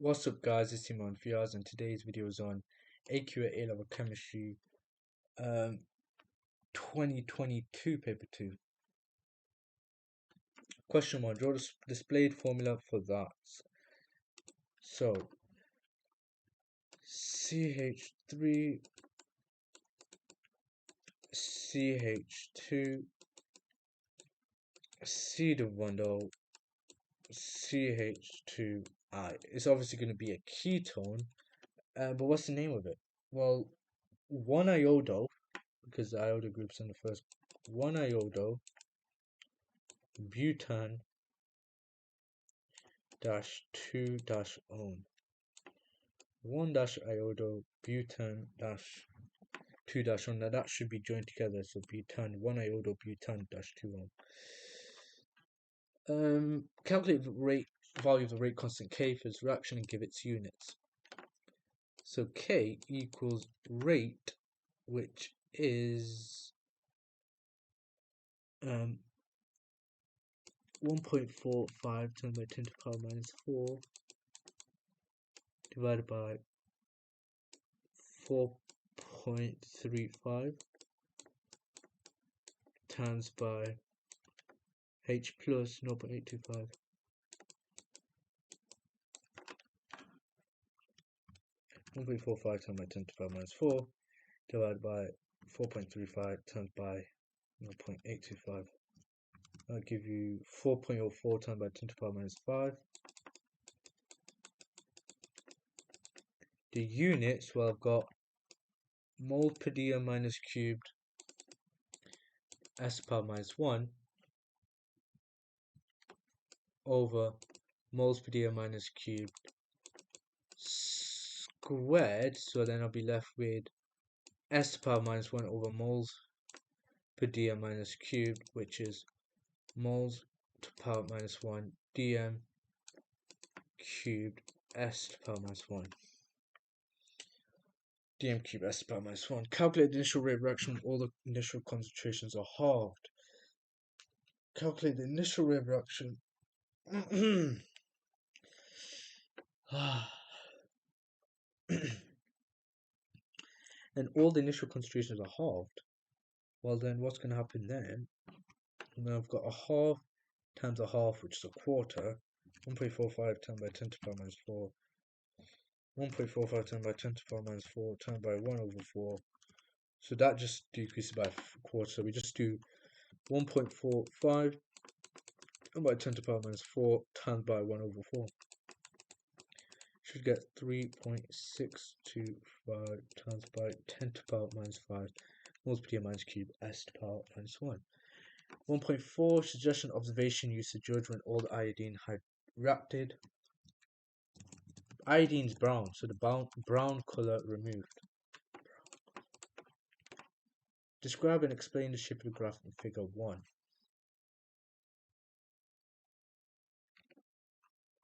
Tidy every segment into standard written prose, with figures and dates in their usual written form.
What's up guys, it's Simon Fiaz and today's video is on AQ at A-Level Chemistry 2022 paper 2. Question 1, draw the displayed formula for that. So CH3 CH2 C divided CH2I. It's obviously going to be a ketone, but what's the name of it? Well, 1-iodo, because the iodo group's in the first, 1-iodo butan dash 2 dash -one. 1-iodo butan dash 2 dash -one. Now that should be joined together, so butan 1-iodo butan dash 2 calculate the rate value of the rate constant K for this reaction and give its units. So K equals rate, which is 1.45 times by 10 to the power minus 4 divided by 4.35 times by H plus 0.825. One point 45 times by 10 to the power minus 4 divided by 4.35 times by 0.825. That'll give you 4.04 times by 10 to the power minus 5. The units, well, I've got moles per dm minus cubed s to the power minus 1 over moles per dm minus cubed squared, so then I'll be left with s to the power minus 1 over moles per dm minus cubed, which is moles to the power minus 1 dm cubed s to the power minus 1 dm cubed s to the power minus 1. Calculate the initial rate of reaction when all the initial concentrations are halved. Calculate the initial rate of reaction and all the initial concentrations are halved. Well, then what's going to happen then? Now I've got a half times a half, which is a quarter. 1.45 times by 10 to the power minus 4. 1.45 times by 10 to the power minus 4 times by 1 over 4. So that just decreases by a quarter. So we just do 1.45 by 10 to the power minus 4 times by 1 over 4. Should get 3.625 times by 10 to the power minus 5 moles per dm minus cube s to the power minus 1. 1.4 suggestion observation used to judge when all the iodine had reacted. Iodine's brown, so the brown color removed. Describe and explain the shape of the graph in figure 1.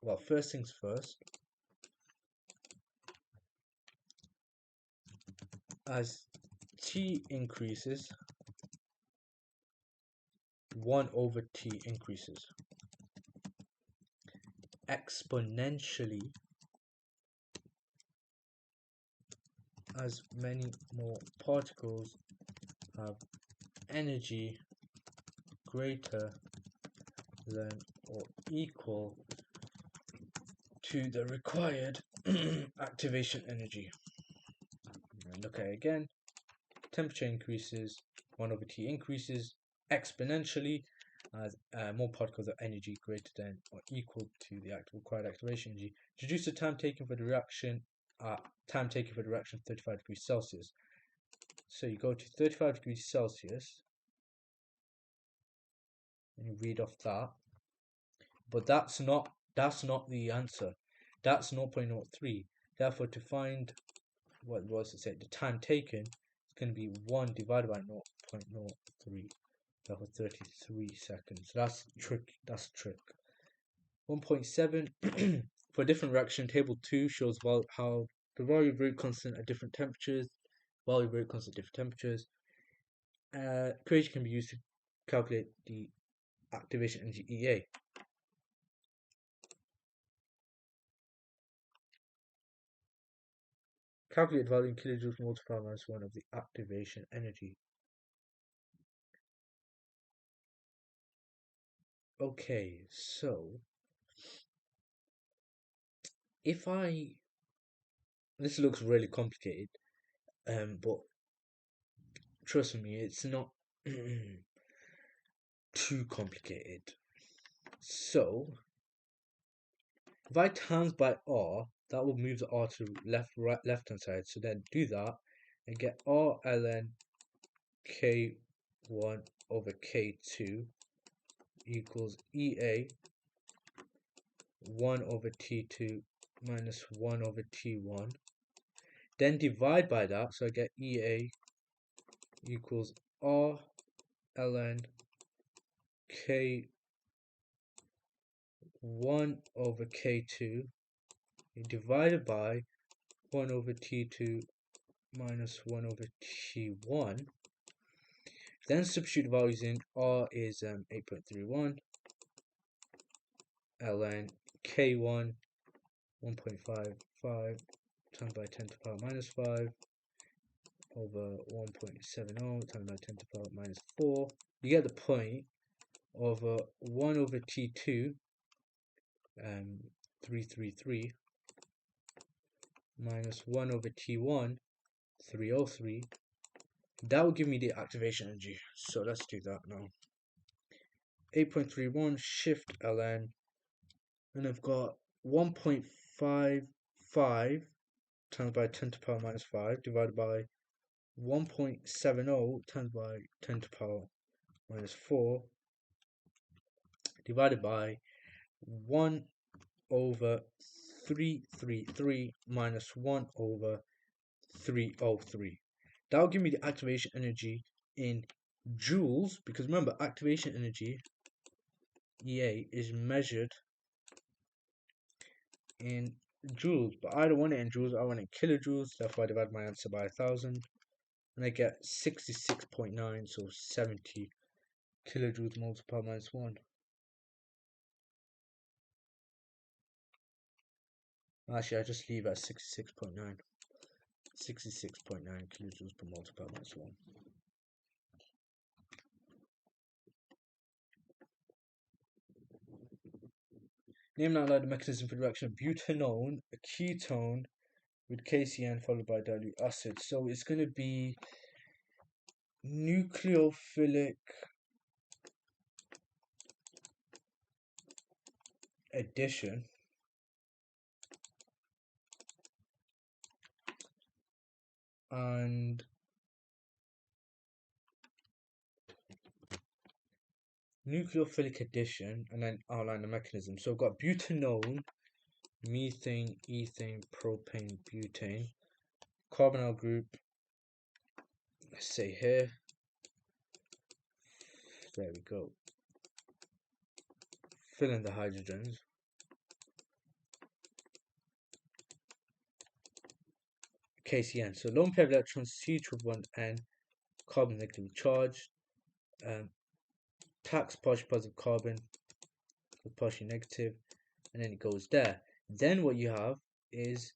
Well, first things first, as T increases, 1 over T increases exponentially as many more particles have energy greater than or equal to the required activation energy. And look at it again. Temperature increases, 1 over T increases exponentially as more particles of energy greater than or equal to the required activation energy. Reduce the time taken for the reaction 35 degrees Celsius. So you go to 35 degrees Celsius and you read off that, but that's not the answer. That's 0.03. Therefore, to find what was it say, the time taken is going to be 1 divided by 0.03. Therefore, 33 seconds. That's trick. 1.7 for a different reaction. Table 2 shows how the value of rate constant at different temperatures. Value of rate constant at different temperatures. Equation can be used to calculate the activation energy EA. calculate value in kilojoules multiplied minus 1 of the activation energy. Okay, so if this looks really complicated, but trust me, it's not too complicated. So if I times by R, that will move the R to left hand side. So then do that and get R ln K1 over K2 equals EA 1 over T2 minus 1 over T1. Then divide by that, so I get EA equals R ln K1 over K2 divided by 1 over T2 minus 1 over T1. Then substitute values in. R is 8.31 ln K1 1.55 times by 10 to the power minus 5 over 1.70 times by 10 to the power minus 4. You get the point. Over 1 over T2 333 minus 1 over T1 303. That will give me the activation energy. So let's do that now. 8.31 shift ln, and I've got 1.55 times by 10 to the power minus 5 divided by 1.70 times by 10 to the power minus 4 divided by 1 over 333 minus 1 over 303. That will give me the activation energy in joules, because remember, activation energy EA is measured in joules, but I don't want it in joules, I want it in kilojoules. Therefore I divide my answer by 1000 and I get 66.9, so 70 kilojoules multiplied minus 1. Actually, I just leave at 66.9. 66.9 kilojoules per multiplied minus 1. Name and outline the mechanism for the reaction of butanone, a ketone, with KCN followed by dilute acid. So it's going to be nucleophilic addition and nucleophilic addition, and then outline the mechanism. So I've got butanone, methane, ethane, propane, butane, carbonyl group, let's say here, there we go, fill in the hydrogens, KCN, so lone pair of electrons, C1N, carbon negatively charged, tax partially positive carbon, partially negative, and then it goes there. Then what you have is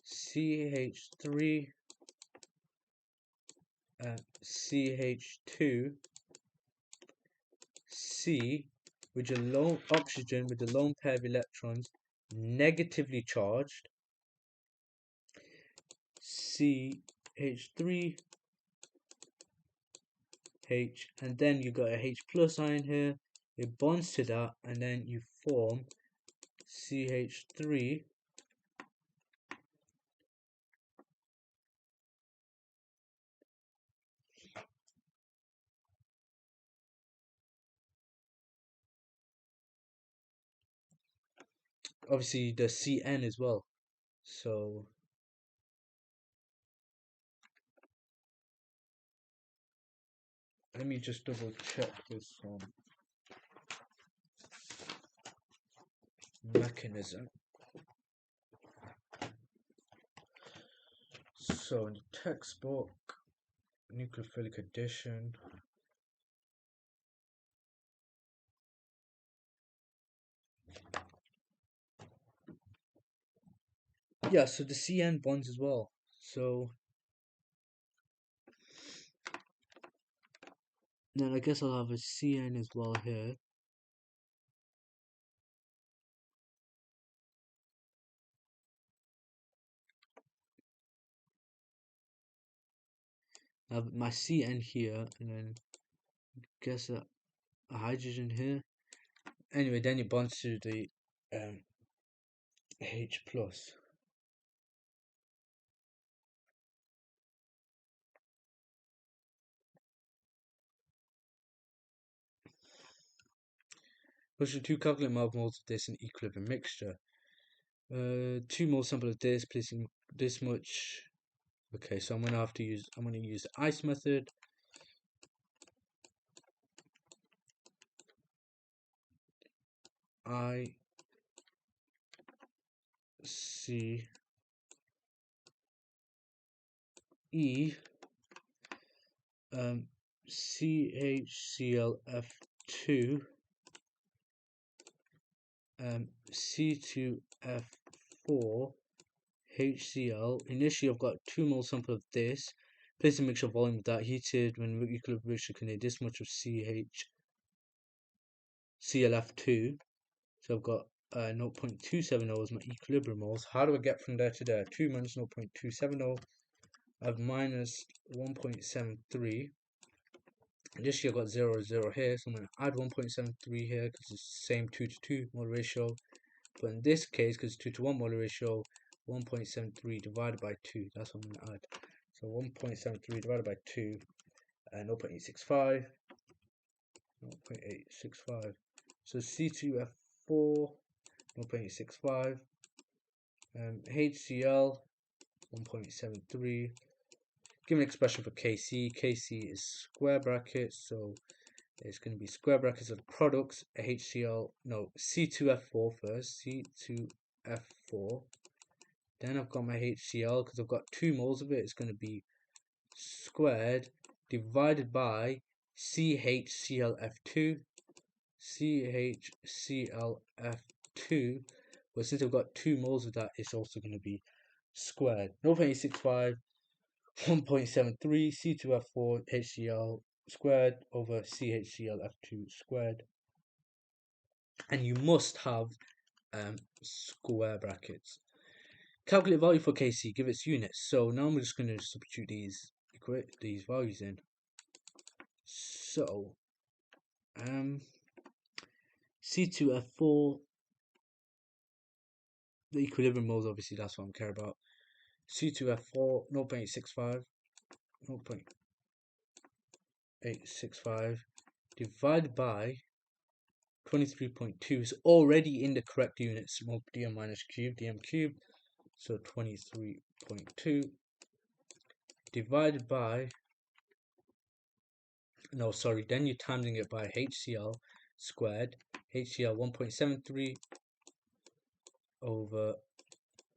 CH3 CH2 C with a lone oxygen with a lone pair of electrons negatively charged, CH3 H, and then you got a H plus ion here, it bonds to that, and then you form CH3 obviously the CN as well. So let me just double check this mechanism. So in the textbook, nucleophilic addition, yeah, so the CN bonds as well. So then I guess I'll have a Cn as well here. I have my Cn here, and then guess a hydrogen here. Anyway, then it bonds to the H plus. Question 2, calculate moles of this in equilibrium mixture. 2 moles sample of this, placing this much. Okay, so I'm gonna use the ice method. I C E CHClF2 C2F4 HCl. Initially I've got 2 mole sample of this, place a mixture volume of that, heated when equilibrium mixture contain this much of ClF2. So I've got 0.270 as my equilibrium moles. How do I get from there to there? 2 minus 0.270, I have minus 1.73. Initially I've got 0, 0 here, so I'm going to add 1.73 here because it's the same 2 to 2 mole ratio. But in this case, because it's 2 to 1 mole ratio, 1.73 divided by 2, that's what I'm going to add. So 1.73 divided by 2, 0.865, 0.865. So C2F4, 0.865, HCl, 1.73. Give an expression for Kc. Kc is square brackets, so it's going to be square brackets of the products. C2F4 first, C2F4. Then I've got my HCl, because I've got 2 moles of it, it's going to be squared divided by CHClF2. CHClF2, but since I've got 2 moles of that, it's also going to be squared. 0.865, 1.73 C2F4 HCl squared over CHClF2 squared. And you must have square brackets. Calculate value for Kc, give its units. So now I'm just going to substitute these values in. So C2F4, the equilibrium moles, obviously that's what I care about. C2F4 0.865, 0.865 divided by 23.2 is already in the correct units, mole per dm minus cube, dm cubed. So 23.2 divided by, no, sorry, then you're timing it by HCl squared. HCl 1.73 over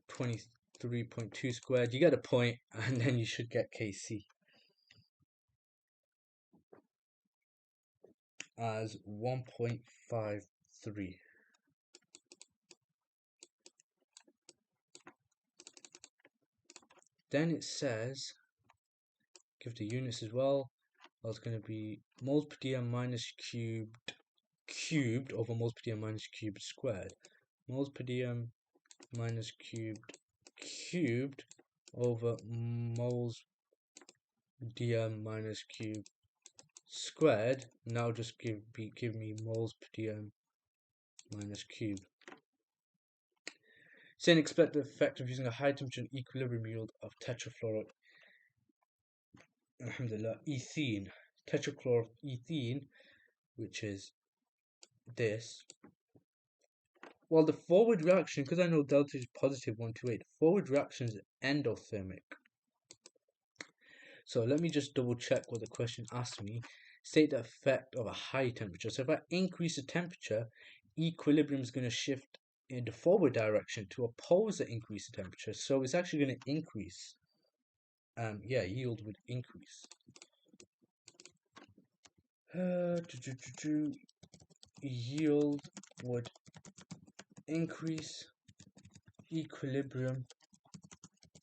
23.2 squared. You get a point, and then you should get Kc as 1.53. Then it says, give the units as well. That's going to be moles per dm minus cubed over moles per dm minus cubed squared. Moles per dm minus cubed over moles dm minus cubed squared. Now just give me moles per dm minus cubed. Saying expect the effect of using a high temperature equilibrium yield of tetrafluoride, alhamdulillah, ethene, tetrachloroethene, which is this. Well, the forward reaction, because I know delta is positive 128, the forward reaction is endothermic. So let me just double check what the question asked me. State the effect of a high temperature. So if I increase the temperature, equilibrium is going to shift in the forward direction to oppose the increase in temperature. So it's actually going to increase. Yield would increase. Yield would increase, equilibrium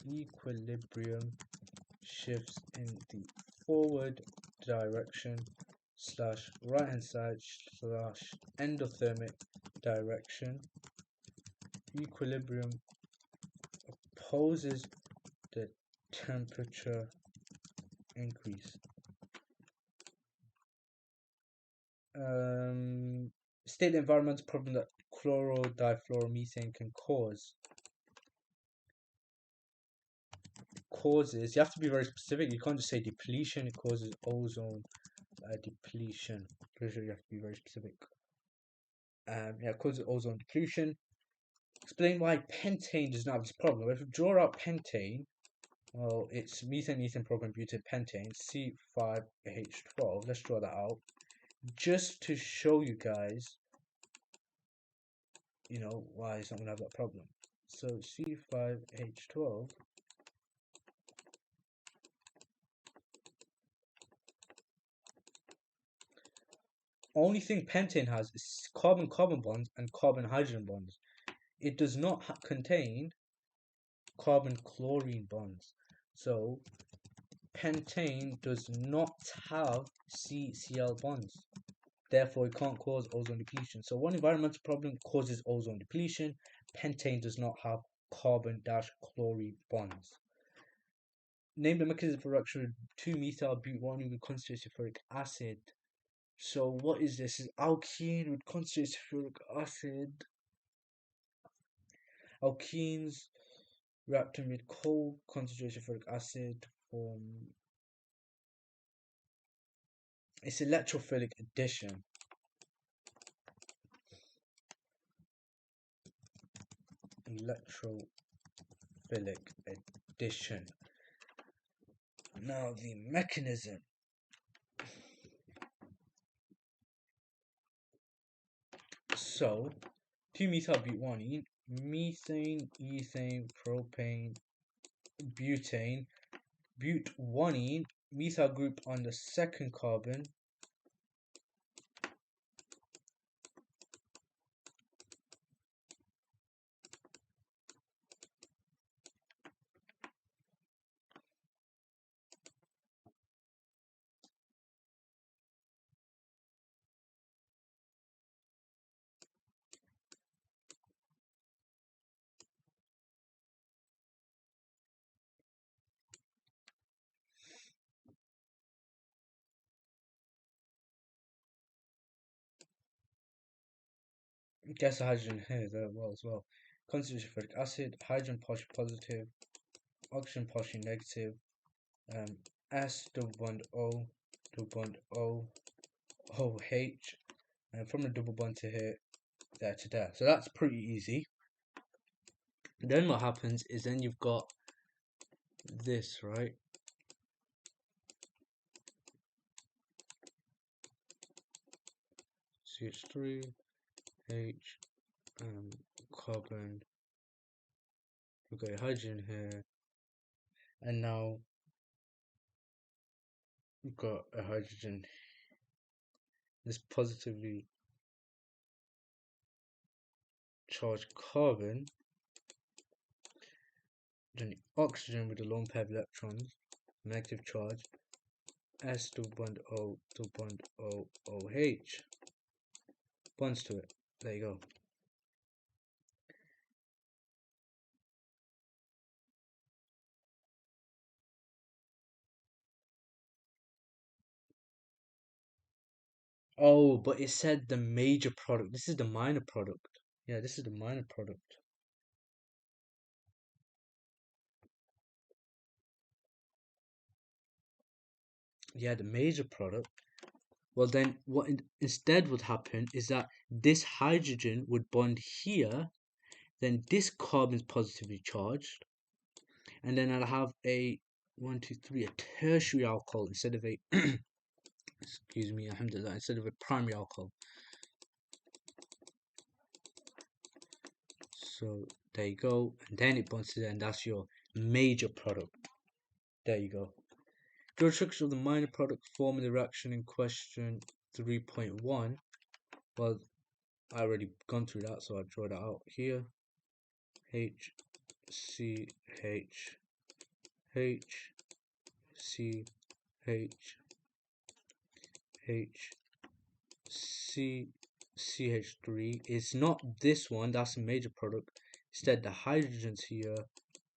equilibrium shifts in the forward direction slash right hand side slash endothermic direction. Equilibrium opposes the temperature increase. State the environmental problem that chlorodifluoromethane can cause. Causes, you have to be very specific. You can't just say depletion. It causes ozone depletion. Pretty sure you have to be very specific. Yeah, it causes ozone depletion. Explain why pentane does not have this problem. If you draw out pentane, well, it's methane, ethane, propane, butane, pentane, C5H12. Let's draw that out just to show you guys, you know, why it's not going to have that problem. So C5H12 only thing pentane has is carbon-carbon bonds and carbon-hydrogen bonds. It does not contain carbon-chlorine bonds. So pentane does not have CCl bonds. Therefore, it can't cause ozone depletion. So one environmental problem causes ozone depletion. Pentane does not have carbon-chlorine bonds. Name the mechanism for reaction of 2-methyl-butyl with concentrated sulfuric acid. So what is this? Is alkene with concentrated sulfuric acid. Alkenes reacting with cold concentrated sulfuric acid form. It's electrophilic addition. Electrophilic addition. Now the mechanism. So 2-methyl-butyl, methane, ethane, propane, butane, butyl, methyl group on the second carbon, gets the hydrogen here there as well. Concentrated sulfuric acid, hydrogen partially positive, oxygen partially negative, S double bond O, double bond O, OH, and from the double bond to here, there to there. So that's pretty easy. Then what happens is then you've got this, right? CH3, H, carbon, we've got a hydrogen here, and now we've got a hydrogen, this positively charged carbon, then the oxygen with the lone pair of electrons, negative charge, S double bond O, double bond O, OH, bonds to it. There you go. Oh, but it said the major product. This is the minor product. Yeah, this is the minor product. Yeah, the major product. Well, then what instead would happen is that this hydrogen would bond here, then this carbon is positively charged, and then I'll have a 1, 2, 3, a tertiary alcohol instead of a excuse me, alhamdulillah, instead of a primary alcohol. So there you go, and then it bonds to that, and that's your major product. There you go. Draw structure of the minor product forming the reaction in question 3.1. Well, I already gone through that, so I'll draw that out here. HCH H C H H C CH3. It's not this one, that's a major product. Instead, the hydrogen's here,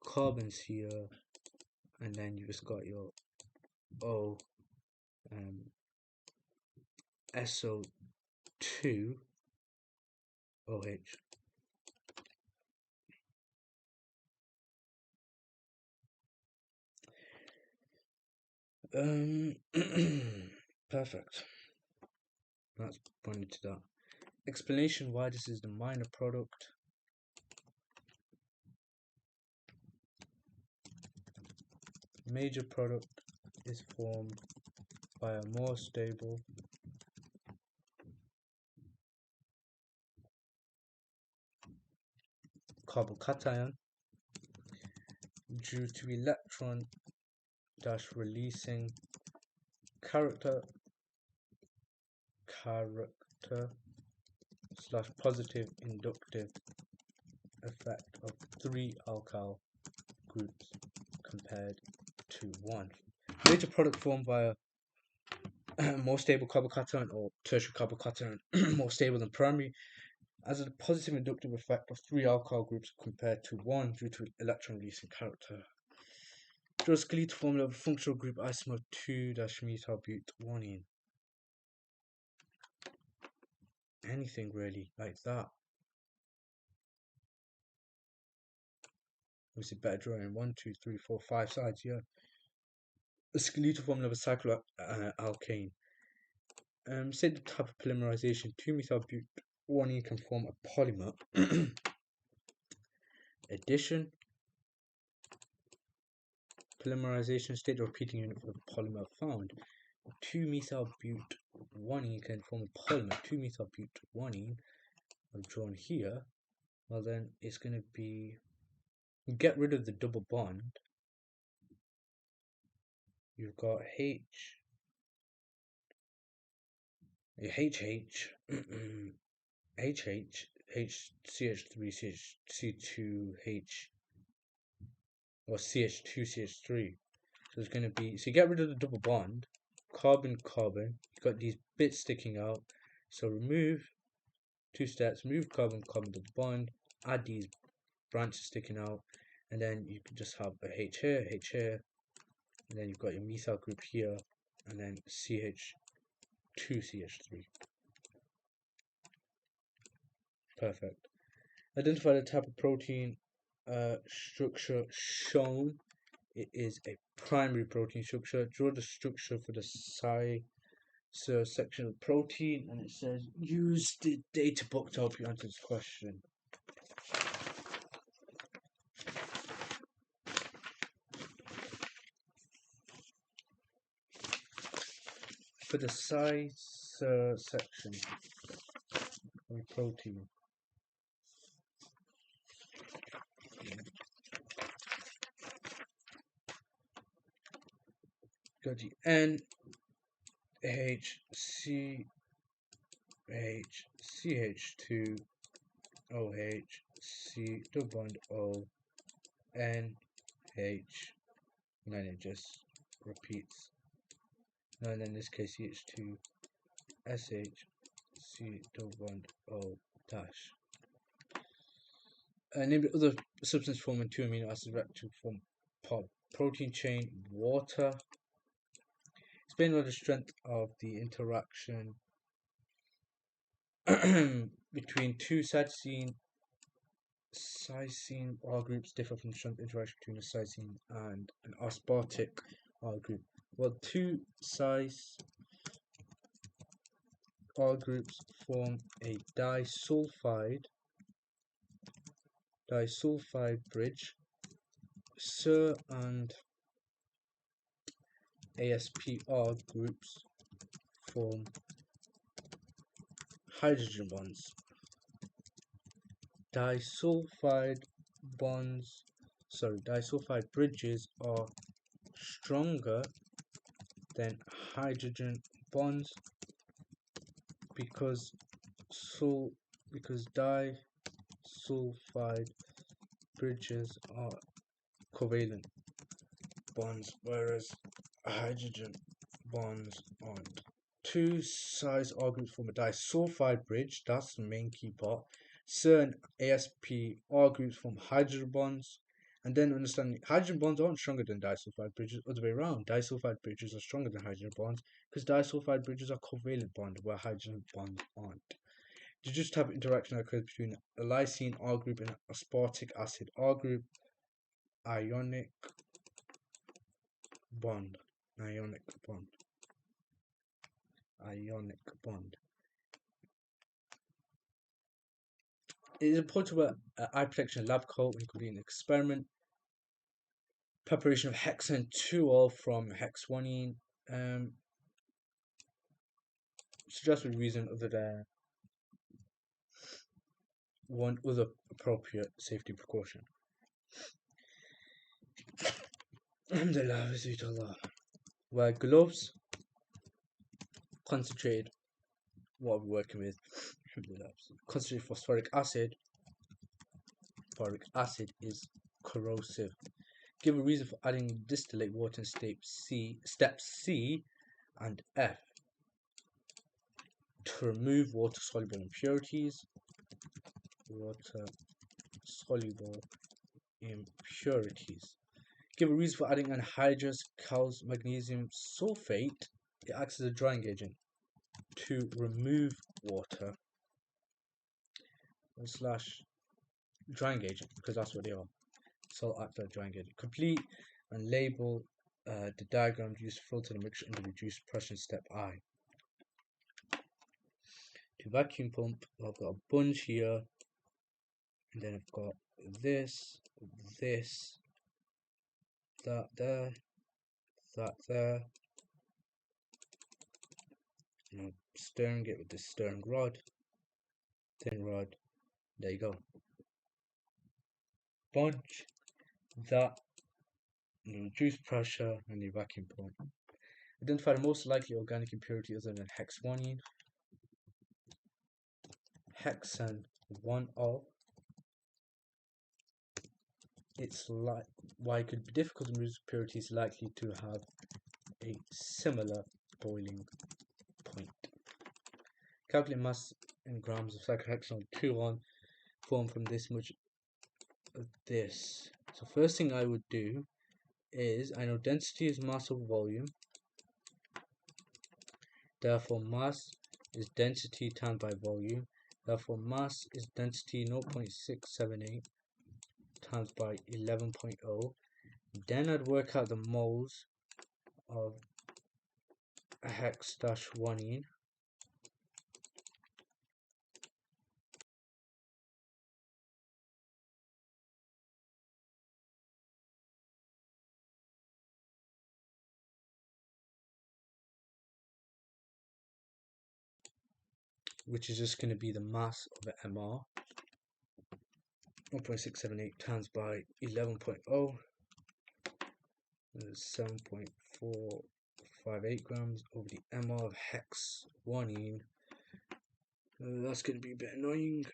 carbon's here, and then you just got your O SO2 OH. Perfect. That's pointed to that. Explanation why this is the minor product. Major product is formed by a more stable carbocation due to electron releasing character / positive inductive effect of 3 alkyl groups compared to 1. Major product formed by a more stable carbocation or tertiary carbocation, more stable than primary, as a positive inductive effect of 3 alkyl groups compared to 1 due to electron releasing character. Draw a skeletal formula of a functional group isomer 2-methylbutanone. Anything really like that. Obviously better drawing 1, 2, 3, 4, 5 sides, yeah. A skeletal formula of a cycloalkane. Say the type of polymerization 2-methylbutanone can form a polymer. Addition. Polymerization, state the repeating unit for the polymer found. 2-methylbutanone can form a polymer. 2-methylbutanone, I've drawn here. Well, then it's going to be, get rid of the double bond. You've got HH, CH3, CH2H, or CH2, CH3. So it's going to be, so you get rid of the double bond, carbon, carbon, you've got these bits sticking out. So remove 2 steps, move carbon, carbon to the bond, add these branches sticking out, and then you can just have a H here, and then you've got your methyl group here, and then CH2CH3. Perfect. Identify the type of protein structure shown. It is a primary protein structure. Draw the structure for the section of protein, and it says use the data book to help you answer this question. For the size section of protein, got the NHCH2 OH C double bond O NH, and then it just repeats. No, and then in this case CH2 SH C double bond O dash. Name the other substance forming 2 amino acids react to form protein chain. Water. Explain what the strength of the interaction between 2 cytosine R groups differ from the strength interaction between a cytosine and an aspartic R group. Well, 2 cis R groups form a disulfide bridge. SIR and ASPR groups form hydrogen bonds. Disulfide bridges are stronger than hydrogen bonds because disulfide bridges are covalent. bonds, whereas hydrogen bonds aren't. Two size R groups form a disulfide bridge, that's the main key part. Certain AsP R groups form hydrogen bonds, and then understanding hydrogen bonds aren't stronger than disulfide bridges, other way around. Disulfide bridges are stronger than hydrogen bonds because disulfide bridges are covalent bond where hydrogen bonds aren't. The just type of interaction that occurs between a lysine R group and aspartic acid R group, ionic bond, ionic bond, ionic bond. It is important to wear eye protection lab coat when completing an experiment. Preparation of hexane 2-ol from hexguanine. Suggested reason other than one other appropriate safety precaution. Alhamdulillah, Allah. Wear gloves. Concentrated. What we're working with. Concentrated phosphoric acid. Phosphoric acid is corrosive. Give a reason for adding distillate water in steps C and F to remove water soluble impurities. Water soluble impurities. Give a reason for adding anhydrous calcium magnesium sulfate. It acts as a drying agent to remove water / drying agent because that's what they are. Salt acts as a drying agent. Complete and label the diagram used to filter the mixture under reduced pressure in step I. To vacuum pump, I've got a bunch here, and then I've got this, that there, that there. And I'm stirring it with this stirring rod, thin rod. There you go. Bunch that, and reduce pressure, and the vacuum pump. Identify the most likely organic impurity other than hexguanine. Hexane 1-ol. It's like why it could be difficult to remove impurity is likely to have a similar boiling point. Calculate mass in grams of cyclohexanol 2-1 formed from this much of this. So first thing I would do is I know density is mass over volume. Therefore mass is density times by volume. Therefore mass is density 0.678 times by 11.0. Then I'd work out the moles of hex-guanine. Which is just going to be the mass of the MR. 1.678 times by 11.0 is 7.458 grams over the MR of hexguanine. That's going to be a bit annoying.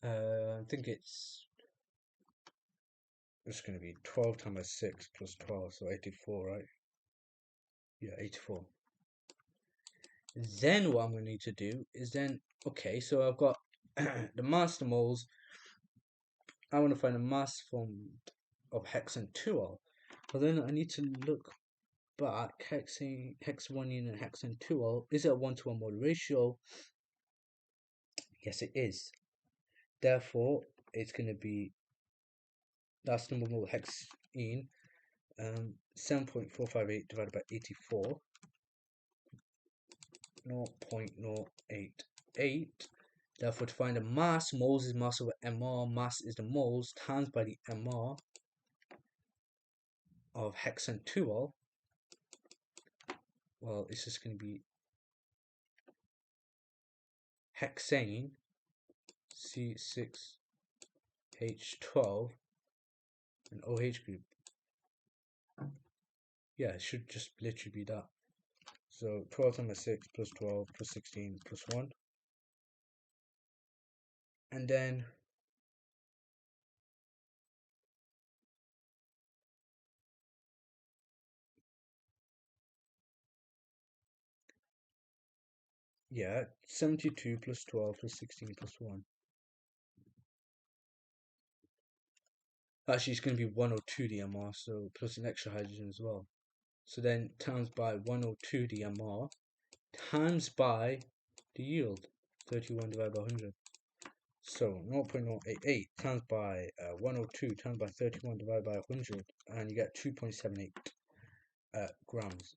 I think it's just going to be 12 times by 6 plus 12, so 84, right? Yeah, 84. Then what I'm going to need to do is then, okay, so I've got the mass moles. I want to find a mass of hexane 2-ol. But then I need to look back. Hexguanine and hexane 2-ol. Is it a 1-to-1 mole ratio? Yes, it is. Therefore, it's going to be that's number mole hexene. 7.458 divided by 84. 0.088. Therefore, to find a mass, moles is mass over MR, mass is the moles times by the MR of hexane 2-ol. Well, it's just going to be hexane C6H12 and OH group. Yeah, it should just literally be that. So 12 times 6 plus 12 plus 16 plus 1. and then yeah, 72 plus 12 plus 16 plus 1. Actually, it's going to be 102 DMR, so plus an extra hydrogen as well. So then times by 102 DMR times by the yield, 31 divided by 100. So 0.088 times by 102 times by 31 divided by 100, and you get 2.78 grams,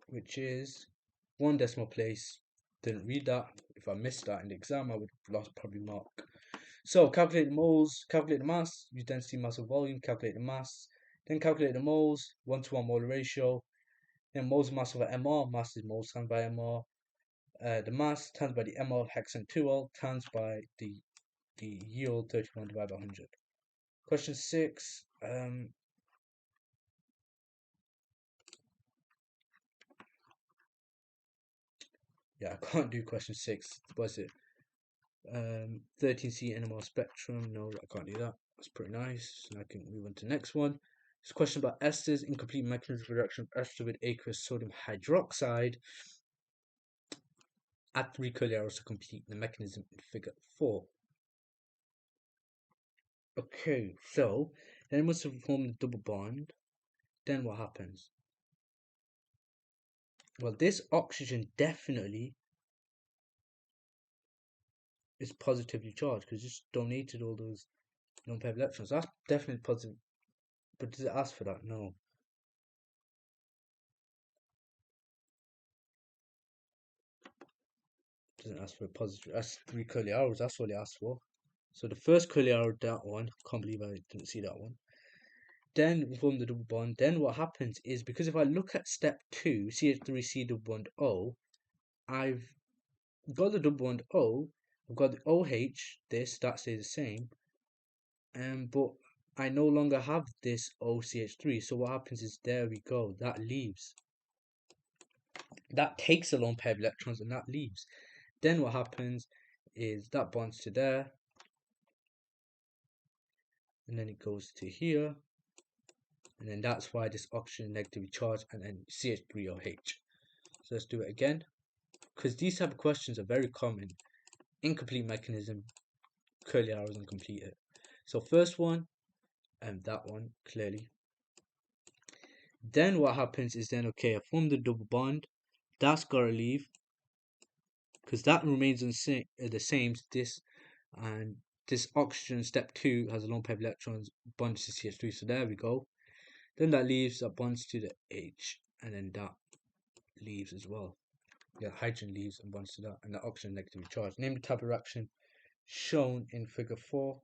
which is one decimal place. Didn't read that. If I missed that in the exam, I would have lost probably mark. So calculate the moles, calculate the mass, use density, mass, or volume, calculate the mass, then calculate the moles, 1-to-1 molar ratio, then moles mass over mR, mass is moles times by mR, the mass times by the mR of hexane 2L times by the yield 31 divided by 100. Question 6. Yeah, I can't do question 6. What's it? 13C NMR spectrum. No, I can't do that. That's pretty nice. And I can move on to the next one. It's a question about esters, incomplete mechanism of reduction of ester with aqueous sodium hydroxide at 3 hours to complete the mechanism in figure 4. Okay, so then once you form the double bond, then what happens? Well, this oxygen definitely is positively charged because it's donated all those non-paired electrons. That's definitely positive. But does it ask for that? No. Doesn't ask for a positive. That's 3 hours. That's all it asks for. So the first hour, that one. Can't believe I didn't see that one. Then we form the double bond. Then what happens is, because if I look at step 2, CH3C double bond O, I've got the double bond O. I've got the OH. That stays the same. But I no longer have this OCH3. So what happens is, there we go. That leaves. That takes a lone pair of electrons and that leaves. Then what happens is that bonds to there, and then it goes to here, and then that's why this oxygen is negatively charged, and then CH3OH. So let's do it again, because these type of questions are very common. Incomplete mechanism, curly arrows and complete it. So first one, and that one clearly. Then what happens is, then okay, I form the double bond. That's gotta leave, because that remains the same as this, and this oxygen step 2 has a lone pair of electrons bonds to CH3, so there we go. Then that leaves, that bonds to the H, and then that leaves as well. Yeah, hydrogen leaves and bonds to that, and the oxygen negatively charged. Name the type of reaction shown in figure 4.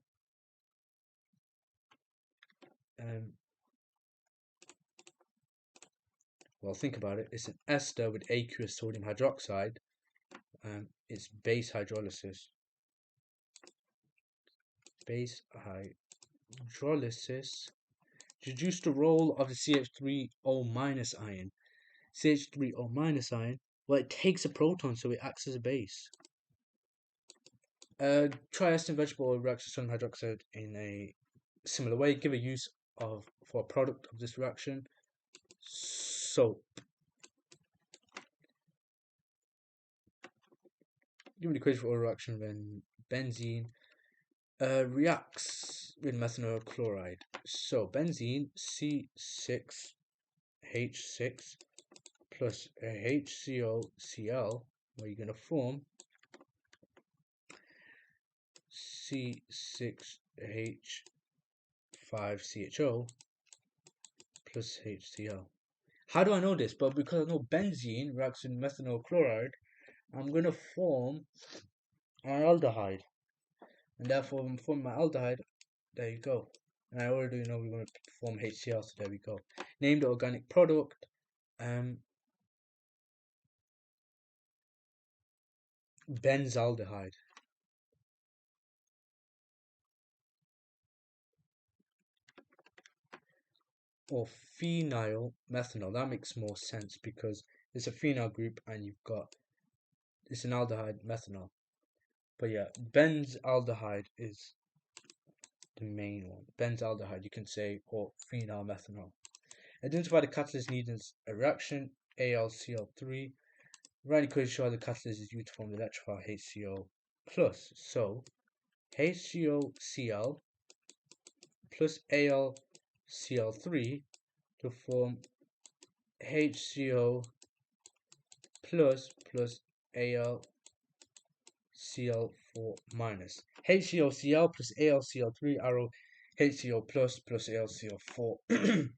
Well, think about it. It's an ester with aqueous sodium hydroxide. It's base hydrolysis. Base hydrolysis reduce the role of the CH3O minus ion. CH3O minus ion, well, it takes a proton, so it acts as a base. Triester vegetable oil reacts with sodium hydroxide in a similar way. Give a use for a product of this reaction. Soap. Give me the equation for oil reaction when benzene reacts with methanol chloride. So benzene C6H6 plus a HCOCl, where you're going to form C6H5CHO plus HCl. How do I know this? But because I know benzene reacts with methanol chloride, I'm going to form an aldehyde. And therefore, when I form my aldehyde, there you go. And I already know we're going to form HCl, so there we go. Name the organic product. Benzaldehyde. Or phenyl methanol. That makes more sense because it's a phenyl group and you've got, it's an aldehyde methanol. But yeah, benzaldehyde is the main one. Benzaldehyde, you can say, or phenyl methanol. Identify the catalyst needed in a reaction, AlCl3. Write an equation show the catalyst is used to form the electrophile HCO plus. So HCOCl plus AlCl3 to form HCO plus AlCl4 minus. HCOCl plus AlCl3 arrow HCO plus AlCl4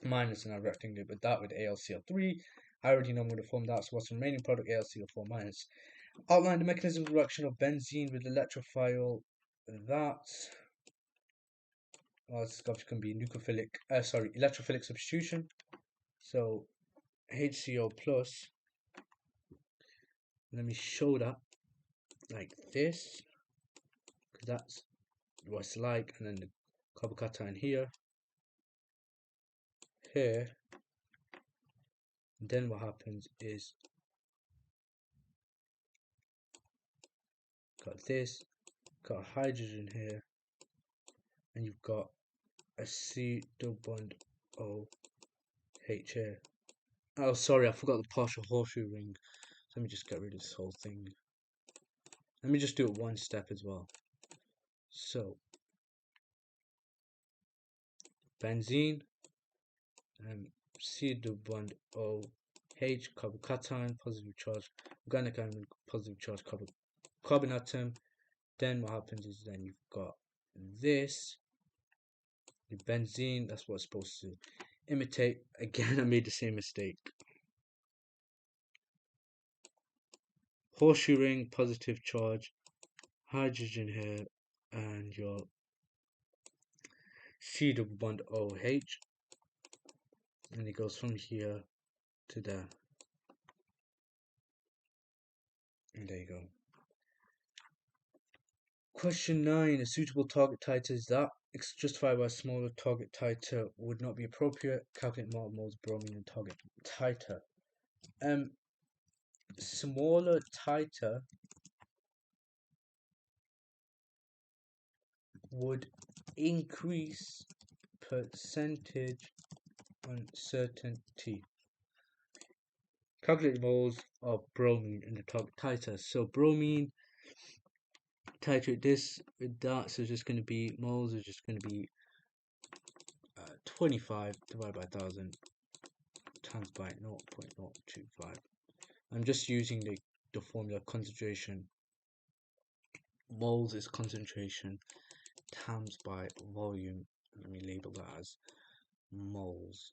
minus, and I'm rectangle with that with AlCl3. I already know I'm going to form that, so what's the remaining product? AlCl4 minus. Outline the mechanism of reaction of benzene with electrophile. That this can be electrophilic substitution. So HCO plus. Let me show that like this, because that's what it's like, and then the carbocation here, and then what happens is got this, got a hydrogen here, and you've got a C double bond O H here. Oh, sorry, I forgot the partial horseshoe ring. So let me just get rid of this whole thing. Let me just do it one step as well. So benzene, C double bond O H, carbocation, positive charge, organic ion, positive charge, carbon atom. Then what happens is then you've got this, the benzene. That's what it's supposed to imitate. Again, I made the same mistake. Horseshoe ring, positive charge, hydrogen here, and your C double bond OH, and it goes from here to there. And there you go. Question 9. A suitable target titer is that justified by a smaller target titer would not be appropriate. Calculate moles of bromine and target titer. Smaller titer would increase percentage uncertainty. Calculate moles of bromine in the target titer. So bromine, titrate this with that, so it's just going to be moles is just going to be 25 divided by 1000 times by 0.025. I'm just using the formula concentration. Moles is concentration times by volume. Let me label that as moles,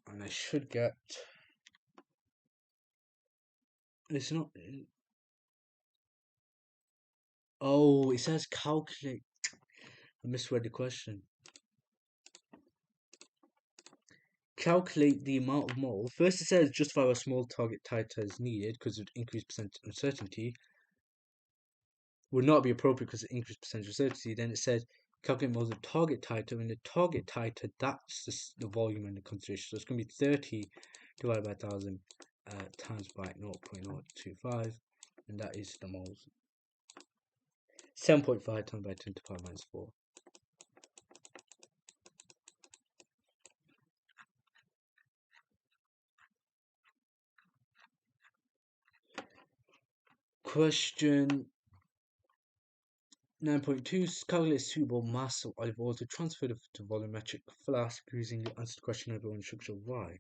and I should get, it's not, oh, it says calculate. I misread the question. Calculate the amount of mole. First it says justify a small target titer is needed because of increased percentage uncertainty. Would not be appropriate because of increased percentage uncertainty. Then it says calculate moles of target titer. And the target titer, that's the volume and the concentration. So it's going to be 30 divided by 1000 times by 0.025, and that is the moles. 7.5 times by 10 to the power minus 4. Question 9.2. Calculate suitable mass of olive oil to transfer to volumetric flask using the answer to question number 1, structure of Y.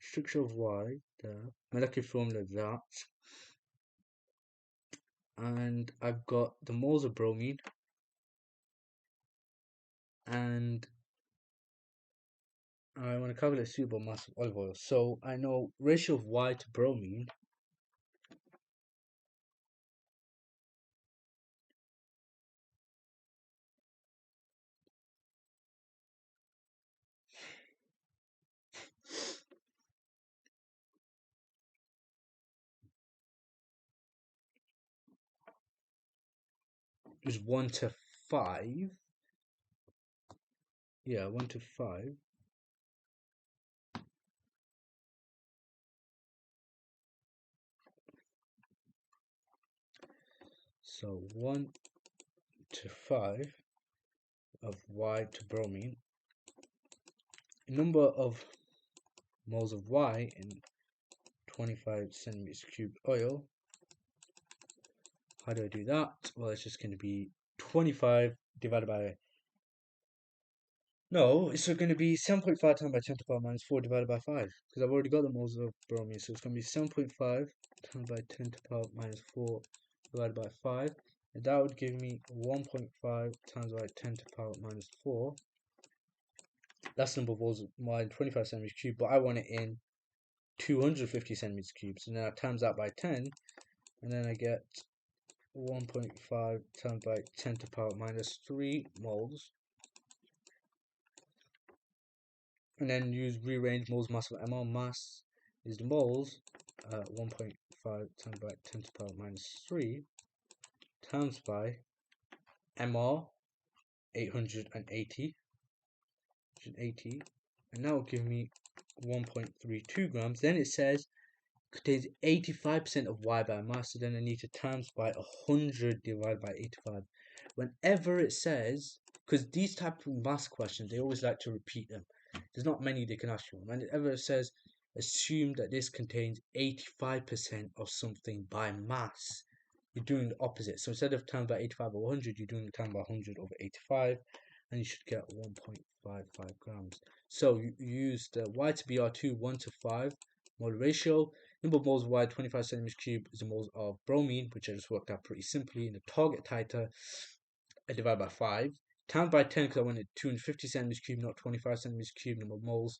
Structure of Y, the molecular formula that, and I've got the moles of bromine, and I want to calculate suitable mass of olive oil. So I know ratio of Y to bromine is 1 to 5. Yeah, 1 to 5. So 1 to 5 of Y to bromine. Number of moles of Y in 25 centimeters cubed oil. How do I do that? Well, it's just going to be 25 divided by... No, it's going to be 7.5 times by 10 to the power minus 4 divided by 5. Because I've already got the moles of bromine. So it's going to be 7.5 times by 10 to the power minus 4 divided by 5. And that would give me 1.5 times by 10 to the power minus 4. That's the number of moles of Y in 25 centimeters cubed. But I want it in 250 centimeters cubed. So now I times that by 10. And then I get 1.5 times by 10 to the power minus 3 moles. And then rearrange moles mass of ml. Mass is the moles, 1.5 times by 10 to the power minus 3 times by ml, 880, and that will give me 1.32 grams. Then it says contains 85% of Y by mass, so then I need to times by 100 divided by 85. Whenever it says, because these type of mass questions, they always like to repeat them. There's not many they can ask you. Whenever it says, assume that this contains 85% of something by mass, you're doing the opposite. So instead of times by 85 or 100, you're doing times by 100 over 85, and you should get 1.55 grams. So you use the Y to Br2 1 to 5 mole ratio. Number of moles of Y 25 centimeters cubed is the moles of bromine, which I just worked out pretty simply in the target titer. I divide by 5 times by 10 because I wanted 250 centimeters cubed, not 25 centimeters cubed. Number of moles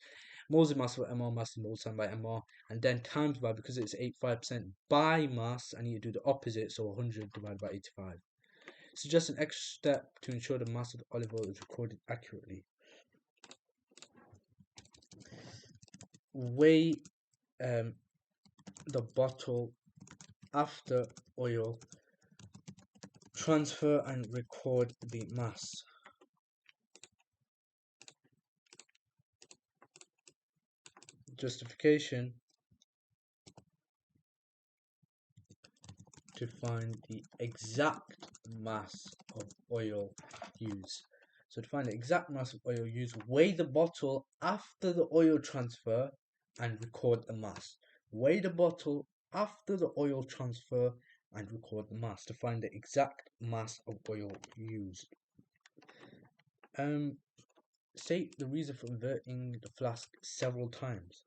of mass of ml, mass is moles times by ml, and then times by, because it's 85% by mass, I need to do the opposite, so 100 divided by 85. So just an extra step to ensure the mass of the olive oil is recorded accurately. Weigh the bottle after oil transfer and record the mass. Justification: to find the exact mass of oil used. So to find the exact mass of oil used, weigh the bottle after the oil transfer and record the mass. Weigh the bottle after the oil transfer and record the mass to find the exact mass of oil used. State the reason for inverting the flask several times.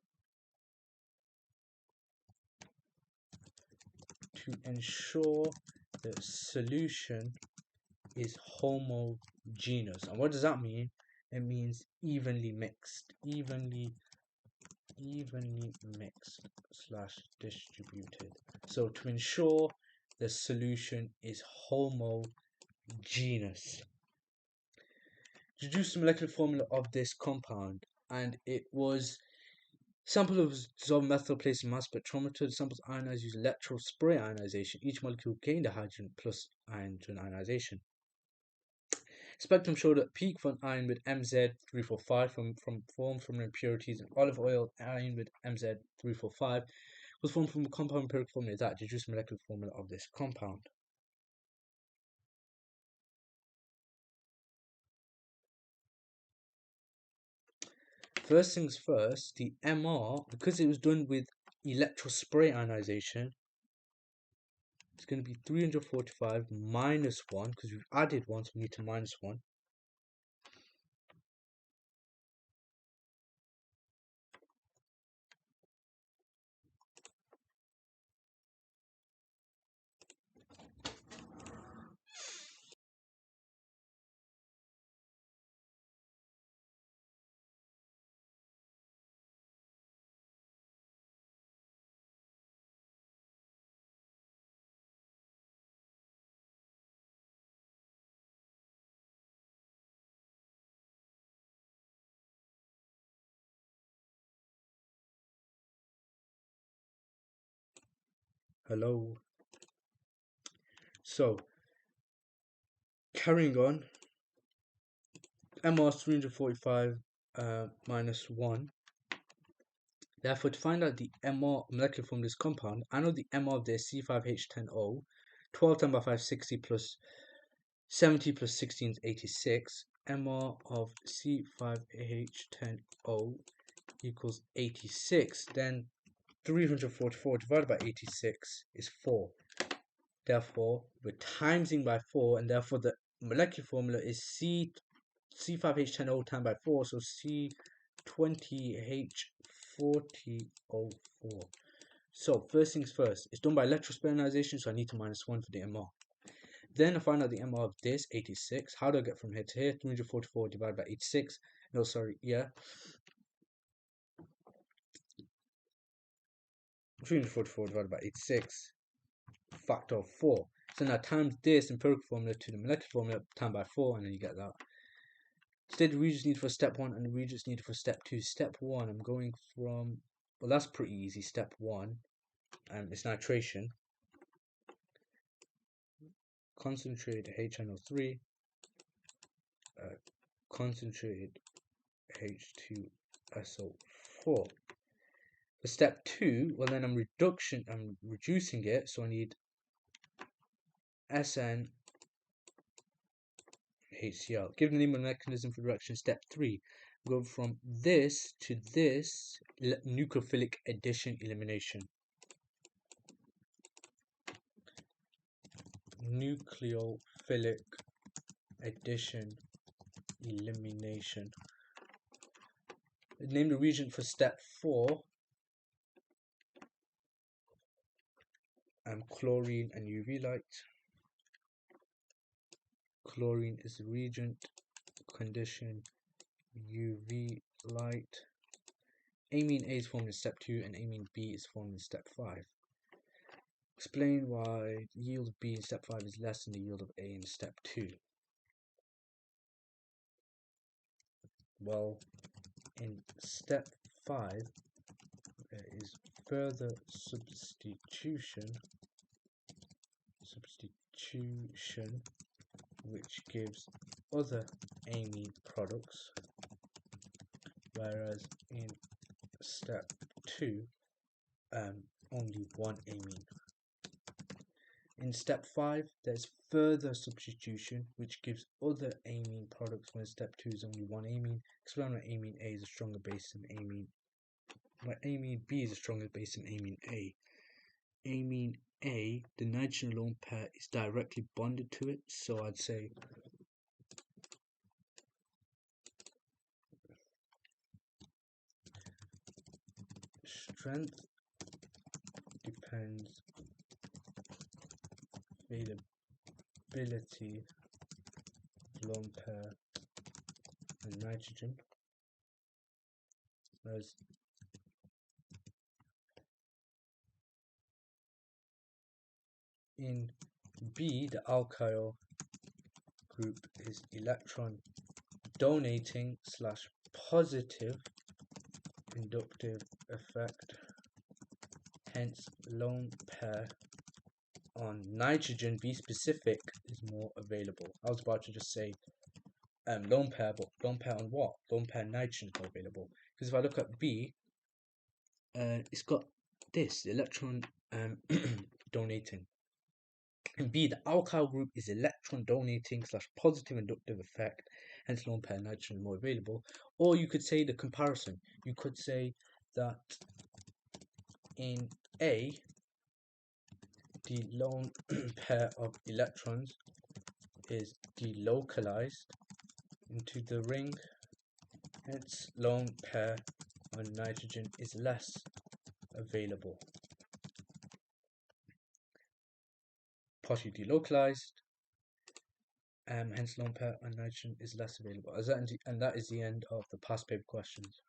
To ensure the solution is homogeneous. And what does that mean? It means evenly mixed, evenly mixed / distributed. So to ensure the solution is homogeneous. Deduce the molecular formula of this compound, and it was sample of dissolved methyl placed in mass spectrometer. The samples ionized using electron spray ionization. Each molecule gained a hydrogen plus hydrogen ionization. Spectrum showed that peak for an ion with MZ345 formed from impurities in olive oil. Ion with MZ345 was formed from a compound empirical formula that deduced the molecular formula of this compound. First things first, the MR, because it was done with electrospray ionization, it's going to be 345 minus 1, because we've added 1, so we need to minus 1. Hello. So, carrying on, MR is 345 minus 1. Therefore, to find out the MR molecular form of this compound, I know the MR of this C5H10O. 12 10 by 5, 60 plus 70 plus 16 is 86. MR of C5H10O equals 86. Then 344 divided by 86 is 4. Therefore, we're timesing by 4, and therefore the molecular formula is C5H10O times by 4, so C20H40O4. So, first things first, it's done by electrospinozation, so I need to minus 1 for the MR. Then I find out the MR of this, 86. How do I get from here to here? 344 divided by 86. No, sorry, yeah. 344 divided by 86, factor of 4. So now times this empirical formula to the molecular formula, times by 4, and then you get that. Instead, the regions needed for step 1 and the regions needed for step 2. Step 1, I'm going from, well, that's pretty easy. Step 1, it's nitration. Concentrated HNO3, concentrated H2SO4. For step 2, well, then I'm reducing it, so I need SN HCl. Given the name and mechanism for reaction, step 3, go from this to this, nucleophilic addition elimination. Nucleophilic addition elimination. Name the reagent for step 4. Chlorine and UV light. Chlorine is the reagent. Condition UV light. Amine A is formed in step 2 and amine B is formed in step 5. Explain why the yield of B in step 5 is less than the yield of A in step 2. Well, in step 5, there is further substitution, which gives other amine products, whereas in step 2, only one amine. In step 5, there's further substitution, which gives other amine products, when step 2 is only one amine. Explain why amine A is a stronger base than amine. Why amine B is a stronger base than amine A. Amine A, the nitrogen lone pair is directly bonded to it, so I'd say strength depends availability lone pair and nitrogen, whereas in B, the alkyl group is electron donating / positive inductive effect, hence lone pair on nitrogen, B specific, is more available. I was about to just say lone pair, but lone pair on what? Lone pair nitrogen is more available. Because if I look at B, it's got this electron donating. In B, the alkyl group is electron donating / positive inductive effect, hence lone pair nitrogen more available. Or you could say the comparison. You could say that in A, the lone pair of electrons is delocalized into the ring, hence lone pair on nitrogen is less available. Partially delocalized, hence lone pair on nitrogen is less available. And that is the end of the past paper questions.